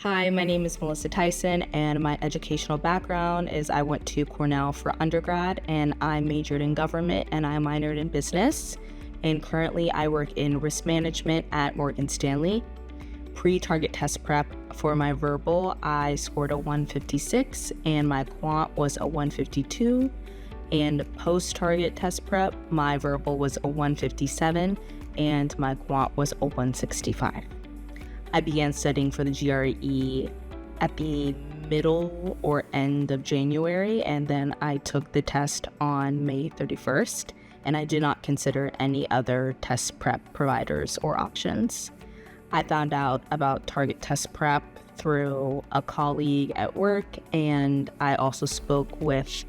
Hi, my name is Melissa Tyson, and my educational background is I went to Cornell for undergrad, and I majored in government, and I minored in business. And currently, I work in risk management at Morgan Stanley. Pre-Target Test Prep for my verbal, I scored a 156, and my quant was a 152. And post-Target Test Prep, my verbal was a 157, and my quant was a 165. I began studying for the GRE at the middle or end of January, and then I took the test on May 31st, and I did not consider any other test prep providers or options. I found out about Target Test Prep through a colleague at work, and I also spoke with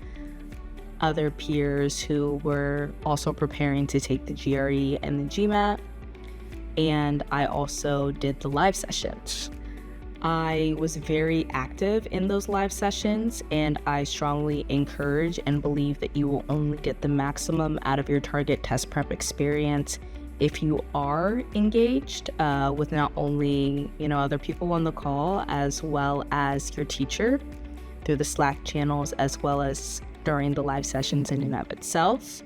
other peers who were also preparing to take the GRE and the GMAT. And I also did the live sessions. I was very active in those live sessions, and I strongly encourage and believe that you will only get the maximum out of your Target Test Prep experience if you are engaged with not only other people on the call, as well as your teacher through the Slack channels, as well as during the live sessions in and of itself.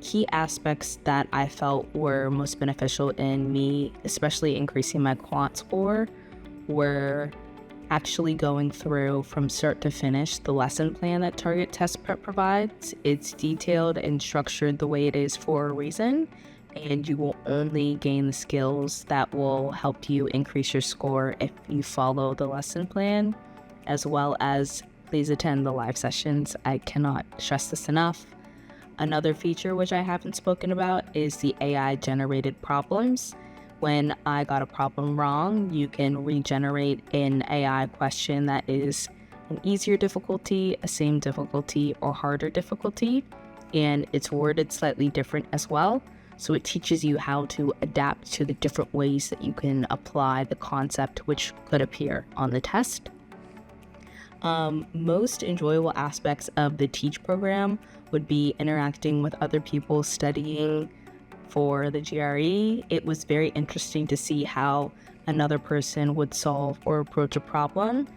Key aspects that I felt were most beneficial in me, especially increasing my quant score, were actually going through from start to finish the lesson plan that Target Test Prep provides. It's detailed and structured the way it is for a reason, and you will only gain the skills that will help you increase your score if you follow the lesson plan, as well as please attend the live sessions. I cannot stress this enough. Another feature which I haven't spoken about is the AI generated problems. When I got a problem wrong, you can regenerate an AI question that is an easier difficulty, a same difficulty, or harder difficulty, and it's worded slightly different as well. So it teaches you how to adapt to the different ways that you can apply the concept which could appear on the test. Most enjoyable aspects of the Teach program would be interacting with other people studying for the GRE. It was very interesting to see how another person would solve or approach a problem,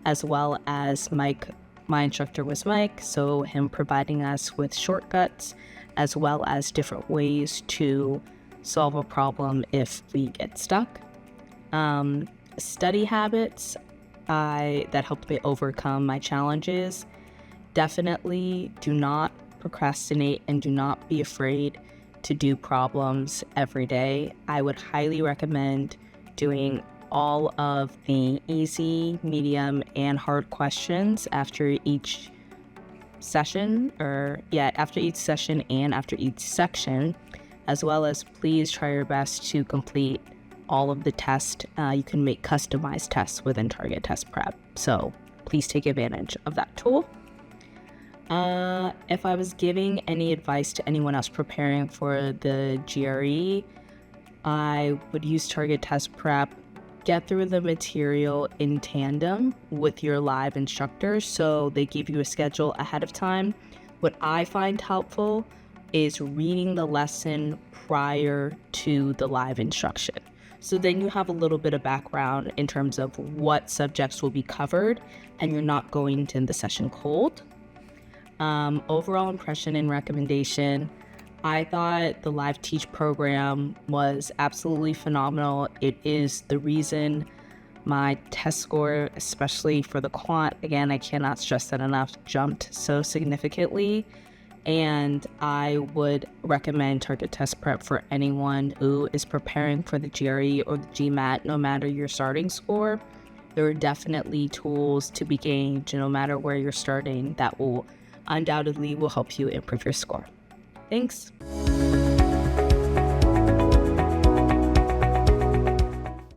as well as Mike. My instructor was Mike, so him providing us with shortcuts, as well as different ways to solve a problem if we get stuck. Study habits that helped me overcome my challenges. Definitely do not procrastinate and do not be afraid to do problems every day. I would highly recommend doing all of the easy, medium, and hard questions after each session, and after each section, as well as please try your best to complete all of the tests. You can make customized tests within Target Test Prep, so please take advantage of that tool. If I was giving any advice to anyone else preparing for the GRE, I would use Target Test Prep. Get through the material in tandem with your live instructor, so they give you a schedule ahead of time. What I find helpful is reading the lesson prior to the live instruction. So then you have a little bit of background in terms of what subjects will be covered, and you're not going into the session cold. Overall impression and recommendation, I thought the LiveTeach program was absolutely phenomenal. It is the reason my test score, especially for the quant, again, I cannot stress that enough, jumped so significantly. And I would recommend Target Test Prep for anyone who is preparing for the GRE or the GMAT, no matter your starting score. There are definitely tools to be gained, no matter where you're starting, that will undoubtedly help you improve your score. Thanks.